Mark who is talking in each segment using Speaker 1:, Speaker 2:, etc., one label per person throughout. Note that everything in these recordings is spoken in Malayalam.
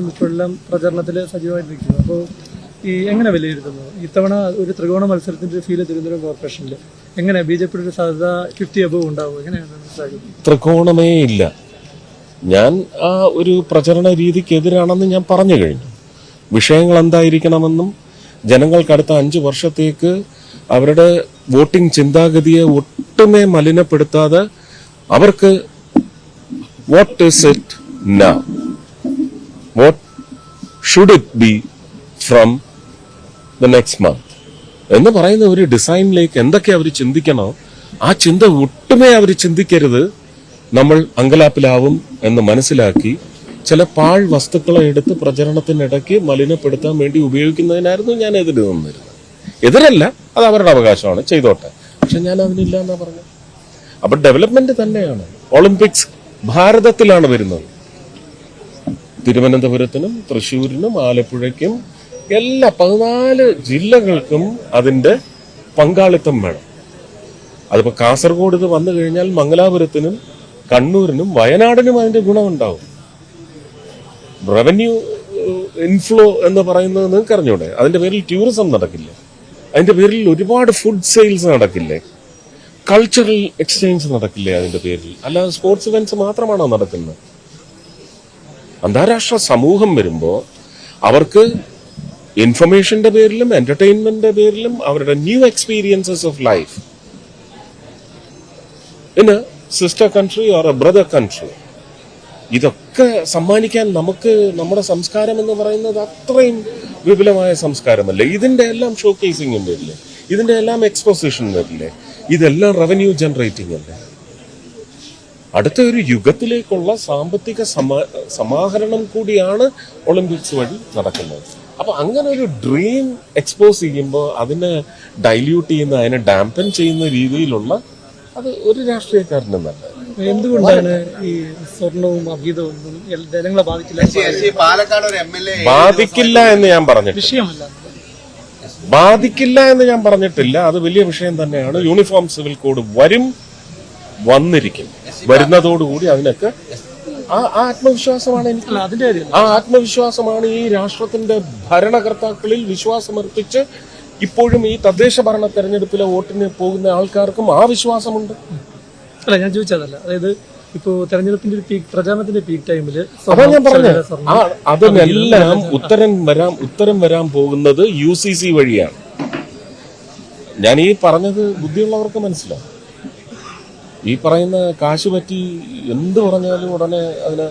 Speaker 1: എല്ലാവരും ഇപ്പോഴെല്ലാം പ്രചരണത്തിൽ സജീവമായിട്ടിരിക്കുന്നു. അപ്പോൾ ഈ എങ്ങനെ വിലയിരുത്തുന്നു ഇത്തവണ ഒരു ത്രികോണ മത്സരത്തിന്റെ ഫീല് തിരുവനന്തപുരം കോർപ്പറേഷനിൽ എങ്ങനെ ബി.ജെ.പിയുടെ ഒരു സാധ്യത 50 അബവ് ഉണ്ടാവും? എങ്ങനെയാണ് മനസ്സിലാക്കുന്നത്?
Speaker 2: ത്രികോണമേ ഇല്ല. ഞാൻ ആ ഒരു പ്രചരണ രീതിക്കെതിരാണെന്ന് ഞാൻ പറഞ്ഞു കഴിഞ്ഞു. വിഷയങ്ങൾ എന്തായിരിക്കണമെന്നും ജനങ്ങൾക്ക് അടുത്ത 5 വർഷത്തേക്ക് അവരുടെ വോട്ടിംഗ് ചിന്താഗതിയെ ഒട്ടുമേ മലിനപ്പെടുത്താതെ അവർക്ക് what is it now, what should it be from the next month എന്ന് പറയുന്ന ഒരു ഡിസൈനിലേക്ക് എന്തൊക്കെ അവർ ചിന്തിക്കണോ ആ ചിന്ത ഒട്ടുമേ അവർ ചിന്തിക്കരുത്. നമ്മൾ അങ്കലാപ്പിലാവും എന്ന് മനസ്സിലാക്കി ചില പാഴ് വസ്തുക്കളെ എടുത്ത് പ്രചരണത്തിനിടയ്ക്ക് മലിനപ്പെടുത്താൻ വേണ്ടി ഉപയോഗിക്കുന്നതിനായിരുന്നു ഞാൻ എതിര് നിന്നിരുന്നത്. എതിരല്ല, അത് അവരുടെ അവകാശമാണ്, ചെയ്തോട്ടെ. പക്ഷെ ഞാൻ അതിനില്ല എന്നാ പറഞ്ഞത്. അപ്പൊ ഡെവലപ്മെന്റ് തന്നെയാണ്. ഒളിമ്പിക്സ് ഭാരതത്തിലാണ് വരുന്നത്. തിരുവനന്തപുരത്തിനും തൃശ്ശൂരിനും ആലപ്പുഴയ്ക്കും എല്ലാ 14 ജില്ലകൾക്കും അതിന്റെ പങ്കാളിത്തം വേണം. അതിപ്പോ കാസർഗോഡ് ഇത് വന്നു കഴിഞ്ഞാൽ മംഗലാപുരത്തിനും കണ്ണൂരിനും വയനാടിനും അതിന്റെ ഗുണമുണ്ടാവും. റവന്യൂ ഇൻഫ്ലോ എന്ന് പറയുന്നത് നിങ്ങൾക്ക് അറിഞ്ഞൂടെ? അതിന്റെ പേരിൽ ടൂറിസം നടക്കില്ല, അതിന്റെ പേരിൽ ഒരുപാട് ഫുഡ് സെയിൽസ് നടക്കില്ലേ, കൾച്ചറൽ എക്സ്ചേഞ്ച് നടക്കില്ലേ അതിന്റെ പേരിൽ? അല്ലാതെ സ്പോർട്സ് ഇവന്റ്സ് മാത്രമാണോ നടക്കുന്നത്? അന്താരാഷ്ട്ര സമൂഹം വരുമ്പോൾ അവർക്ക് ഇൻഫർമേഷന്റെ പേരിലും എന്റർടൈൻമെന്റിന്റെ പേരിലും അവരുടെ new experiences of life in A sister country or A brother country, ഇതൊക്കെ സമ്മാനിക്കാൻ നമുക്ക് നമ്മുടെ സംസ്കാരം എന്ന് പറയുന്നത് അത്രയും വിപുലമായ സംസ്കാരമല്ലേ? ഇതിന്റെ എല്ലാം ഷോക്കേസിംഗും വരില്ലേ? ഇതിന്റെ എല്ലാം എക്സ്പോസിഷൻ വരില്ലേ? ഇതെല്ലാം റവന്യൂ ജനറേറ്റിംഗ് അല്ലേ? അടുത്ത ഒരു യുഗത്തിലേക്കുള്ള സാമ്പത്തിക സമാഹരണം കൂടിയാണ് ഒളിമ്പിക്സ് വഴി നടക്കുന്നത്. അപ്പൊ അങ്ങനെ ഒരു ഡ്രീം എക്സ്പോസ് ചെയ്യുമ്പോൾ അതിനെ ഡൈല്യൂട്ട് ചെയ്യുന്ന, അതിനെ ഡാമ്പൻ ചെയ്യുന്ന രീതിയിലുള്ള അത് ഒരു രാഷ്ട്രീയക്കാരനും നല്ല.
Speaker 1: എന്തുകൊണ്ടാണ് ഈ സ്വർണവും അഭീതവും ജനങ്ങളെ
Speaker 2: ബാധിക്കില്ല എന്ന് ഞാൻ പറഞ്ഞിട്ടില്ല.
Speaker 1: വിഷയമല്ല,
Speaker 2: ബാധിക്കില്ല എന്ന് ഞാൻ പറഞ്ഞിട്ടില്ല. അത് വലിയ വിഷയം തന്നെയാണ്. യൂണിഫോം സിവിൽ കോഡ് വന്നിരിക്കും. വരുന്നതോടുകൂടി അതിനൊക്കെ ആ ആത്മവിശ്വാസമാണ് എനിക്ക്. ആ ആത്മവിശ്വാസമാണ് ഈ രാഷ്ട്രത്തിന്റെ ഭരണകർത്താക്കളിൽ വിശ്വാസമർപ്പിച്ച് ഇപ്പോഴും ഈ തദ്ദേശ ഭരണ തെരഞ്ഞെടുപ്പിലെ വോട്ടിന് പോകുന്ന ആൾക്കാർക്കും ആ വിശ്വാസമുണ്ട്.
Speaker 1: അല്ല, ഞാൻ ചോദിച്ചതല്ല. അതായത് ഇപ്പോ തെരഞ്ഞെടുപ്പിന്റെ ഒരു പീക്ക്, പ്രചാരണത്തിന്റെ പീക്ക് ടൈമില്
Speaker 2: അതാ ഞാൻ പറഞ്ഞത്. അതിനെല്ലാം ഉത്തരം വരാൻ പോകുന്നത് UCC വഴിയാണ്. ഞാൻ ഈ പറഞ്ഞത് ബുദ്ധിയുള്ളവർക്ക് മനസ്സിലാവും. ഈ പറയുന്ന കാശ് പറ്റി എന്ത് പറഞ്ഞാലും ഉടനെ അതിനെ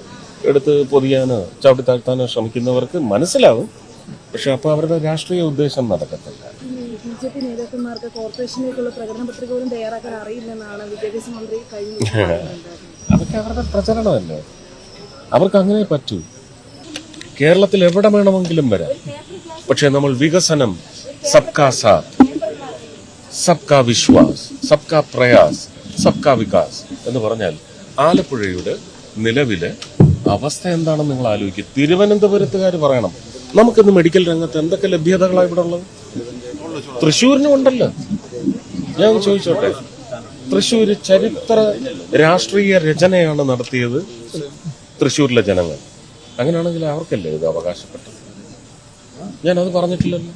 Speaker 2: എടുത്ത് പൊതിയാനോ ചവിട്ടി താഴ്ത്താനോ ശ്രമിക്കുന്നവർക്ക് മനസ്സിലാവും. പക്ഷെ അപ്പൊ അവരുടെ രാഷ്ട്രീയ ഉദ്ദേശം നടക്കത്തില്ല.
Speaker 3: ബിജെപി നേതാക്കന്മാർക്ക് കോർപ്പറേഷനിലേക്കുള്ള പ്രകടന പത്രിക പോലും തയ്യാറാക്കാൻ അറിയില്ലെന്നാണ് വിദ്യാഭ്യാസ മന്ത്രി കഴിഞ്ഞ.
Speaker 2: അതൊക്കെ അവരുടെ പ്രചരണമല്ലേ, അവർക്ക് അങ്ങനെ പറ്റൂ. കേരളത്തിൽ എവിടെ വേണമെങ്കിലും വരാം. പക്ഷെ നമ്മൾ വികസനം, സബ്കാ സാത്ത്, സബ്കാ വിശ്വാസ്, സബ്കാ പ്രയാസ്, സബ്കാ വികാസ് എന്ന് പറഞ്ഞാൽ ആലപ്പുഴയുടെ നിലവിലെ അവസ്ഥ എന്താണെന്ന് നിങ്ങൾ ആലോചിക്കുക. തിരുവനന്തപുരത്തുകാർ പറയണം, നമുക്കിന്ന് മെഡിക്കൽ രംഗത്ത് എന്തൊക്കെ ലഭ്യതകളാണ് ഇവിടെ ഉള്ളത്? തൃശ്ശൂരിനും ഉണ്ടല്ലോ. ഞാൻ ചോദിച്ചോട്ടെ, തൃശ്ശൂര് ചരിത്ര രാഷ്ട്രീയ രചനയാണ് നടത്തിയത് തൃശ്ശൂരിലെ ജനങ്ങൾ. അങ്ങനെയാണെങ്കിൽ അവർക്കല്ലേ ഇത് അവകാശപ്പെട്ടത്? ഞാനത് പറഞ്ഞിട്ടില്ലല്ലോ.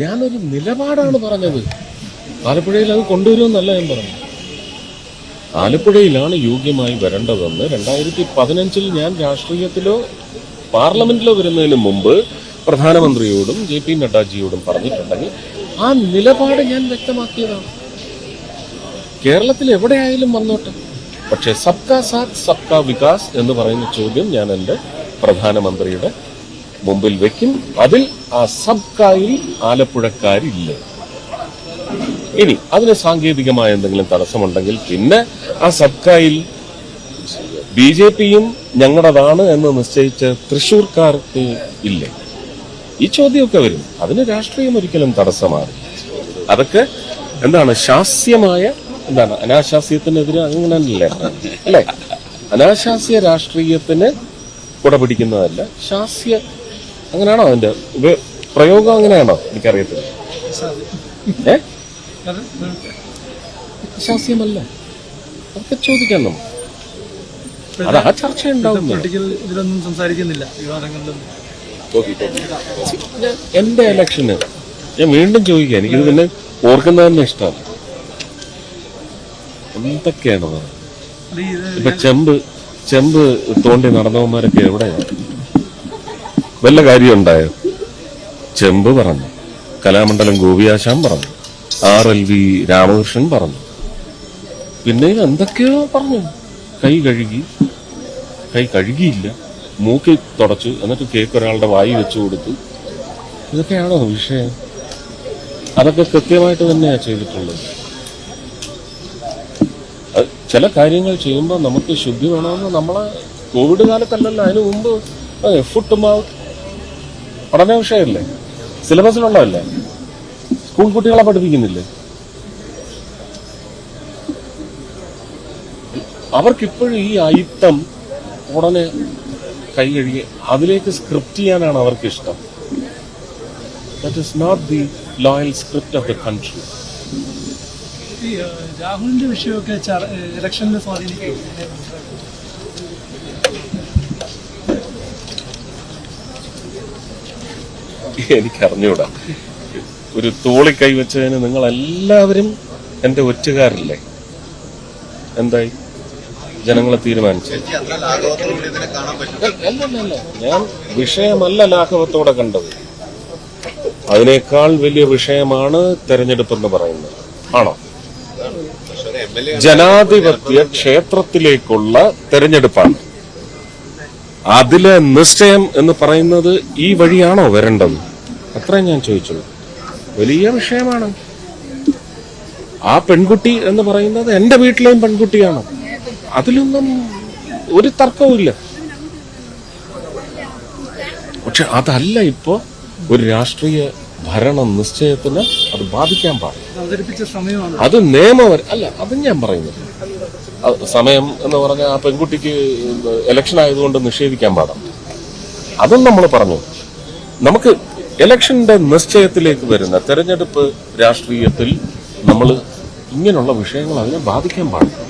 Speaker 2: ഞാനൊരു നിലപാടാണ് പറഞ്ഞത്. ആലപ്പുഴയിൽ അത് കൊണ്ടുവരുമെന്നല്ല ഞാൻ പറഞ്ഞു. ആലപ്പുഴയിലാണ് യോഗ്യമായി വരേണ്ടതെന്ന് 2015 ഞാൻ രാഷ്ട്രീയത്തിലോ പാർലമെന്റിലോ വരുന്നതിന് മുമ്പ് പ്രധാനമന്ത്രിയോടും JP നഡ്ഡാജിയോടും പറഞ്ഞിട്ടുണ്ടെങ്കിൽ ആ നിലപാട് ഞാൻ വ്യക്തമാക്കിയതാണ്. കേരളത്തിൽ എവിടെയായാലും വന്നോട്ടെ, പക്ഷേ സബ്കാ സാത്ത് സബ്കാ വികാസ് എന്ന് പറയുന്ന ചോദ്യം ഞാൻ എൻ്റെ പ്രധാനമന്ത്രിയുടെ മുമ്പിൽ വെക്കും. അതിൽ ആ സബ്കായിൽ ആലപ്പുഴക്കാരില്ല. ഇനി അതിന് സാങ്കേതികമായ എന്തെങ്കിലും തടസ്സമുണ്ടെങ്കിൽ പിന്നെ ആ സബ്കായിൽ BJPയും ഞങ്ങളുടേതാണ് എന്ന് നിശ്ചയിച്ച് തൃശ്ശൂർക്കാർക്ക് ഇല്ലേ? ഈ ചോദ്യമൊക്കെ വരും. അതിന് രാഷ്ട്രീയം ഒരിക്കലും തടസ്സമാകും. അതൊക്കെ എന്താണ് ശാസ്യമായ, എന്താണ് അനാശാസ്യത്തിനെതിരെ അങ്ങനെയല്ലേ അല്ലേ? അനാശാസ്യ രാഷ്ട്രീയത്തിന് കുട പിടിക്കുന്നതല്ല, ശാസ്യ അങ്ങനെയാണോ അതിന്റെ പ്രയോഗം? അങ്ങനെയാണോ? എനിക്കറിയത്തില്ല. ശാസ്യമല്ല, അതൊക്കെ ചോദിക്കാം നമുക്ക്. അത് ആ ചർച്ച ഉണ്ടാവുന്നു.
Speaker 1: പൊളിറ്റിക്കൽ ഇതിലൊന്നും സംസാരിക്കുന്നില്ല, വിവാദങ്ങളിലൊന്നും.
Speaker 2: എന്റെ ഇലക്ഷന് ഞാൻ വീണ്ടും ചോദിക്കുക, എനിക്കിത് പിന്നെ ഓർക്കുന്നത് തന്നെ ഇഷ്ടമല്ല. എന്തൊക്കെയാണ് ഇപ്പൊ ചെമ്പ് തോണ്ടി നടന്നവന്മാരൊക്കെ എവിടെയാണ്? വല്ല കാര്യം ഉണ്ടായോ? ചെമ്പ് പറഞ്ഞു, കലാമണ്ഡലം ഗോപിയാശാൻ പറഞ്ഞു, RLV രാമകൃഷ്ണൻ പറഞ്ഞു, പിന്നെ എന്തൊക്കെയോ പറഞ്ഞു. കൈ കഴുകിയില്ല, മൂക്കി തുടച്ചു, എന്നിട്ട് കേക്ക് ഒരാളുടെ വായി വെച്ചു കൊടുത്തു. ഇതൊക്കെയാണോ വിഷയം? അതൊക്കെ കൃത്യമായിട്ട് തന്നെയാണ് ചെയ്തിട്ടുള്ളത്. ചില കാര്യങ്ങൾ ചെയ്യുമ്പോൾ നമുക്ക് ശുദ്ധി വേണമെന്ന് നമ്മളെ കോവിഡ് കാലത്തല്ലല്ലോ, അതിന് മുമ്പ് ഫുട്ട് മൗത്ത് പഠന വിഷയമല്ലേ, സിലബസിലുള്ളതല്ലേ, സ്കൂൾ കുട്ടികളെ പഠിപ്പിക്കുന്നില്ലേ? അവർക്കിപ്പോഴും ഈ അയിത്തം ഉടനെ കൈ കഴുകി അതിലേക്ക് സ്ക്രിപ്റ്റ് ചെയ്യാനാണ് അവർക്ക് ഇഷ്ടം. That is not the loyal script of the country.
Speaker 1: ഈ രാഹുലിന്റെ വിഷയമൊക്കെ ഇലക്ഷനിൽ സ്വാധീനിക്കും.
Speaker 2: എനിക്കറിഞ്ഞൂടാ. ഒരു തോളി കൈവച്ചതിന് നിങ്ങൾ എല്ലാവരും എന്റെ ഒറ്റുകാരില്ലേ? എന്തായി? ജനങ്ങളെ തീരുമാനിച്ചു. അല്ലല്ല, ഞാൻ വിഷയമല്ല ലാഘവത്തോടെ കണ്ടത്. അതിനേക്കാൾ വലിയ വിഷയമാണ് തെരഞ്ഞെടുപ്പ് എന്ന് പറയുന്നത്. ആണോ? ജനാധിപത്യ ക്ഷേത്രത്തിലേക്കുള്ള തെരഞ്ഞെടുപ്പാണ്. അതിലെ നിശ്ചയം എന്ന് പറയുന്നത് ഈ വഴിയാണോ വരേണ്ടത്? അത്രയും ഞാൻ ചോദിച്ചുള്ളൂ. വലിയ വിഷയമാണ്. ആ പെൺകുട്ടി എന്ന് പറയുന്നത് എന്റെ വീട്ടിലെയും പെൺകുട്ടിയാണ്. അതിലൊന്നും ഒരു തർക്കവുമില്ല. പക്ഷെ അതല്ല ഇപ്പോ ഒരു രാഷ്ട്രീയ ഭരണ നിശ്ചയത്തിന് അത് ബാധിക്കാൻ പാടില്ല. അത് അല്ല, അതും ഞാൻ പറയുന്നത്. സമയം എന്ന് പറഞ്ഞാൽ ആ പെൺകുട്ടിക്ക് ഇലക്ഷൻ ആയതുകൊണ്ട് നിഷേധിക്കാൻ പാടാം. അതും നമ്മൾ പറഞ്ഞു. നമുക്ക് ഇലക്ഷന്റെ നിശ്ചയത്തിലേക്ക് വരുന്ന തെരഞ്ഞെടുപ്പ് രാഷ്ട്രീയത്തിൽ നമ്മൾ ഇങ്ങനെയുള്ള വിഷയങ്ങൾ അതിനെ ബാധിക്കാൻ പാടില്ല.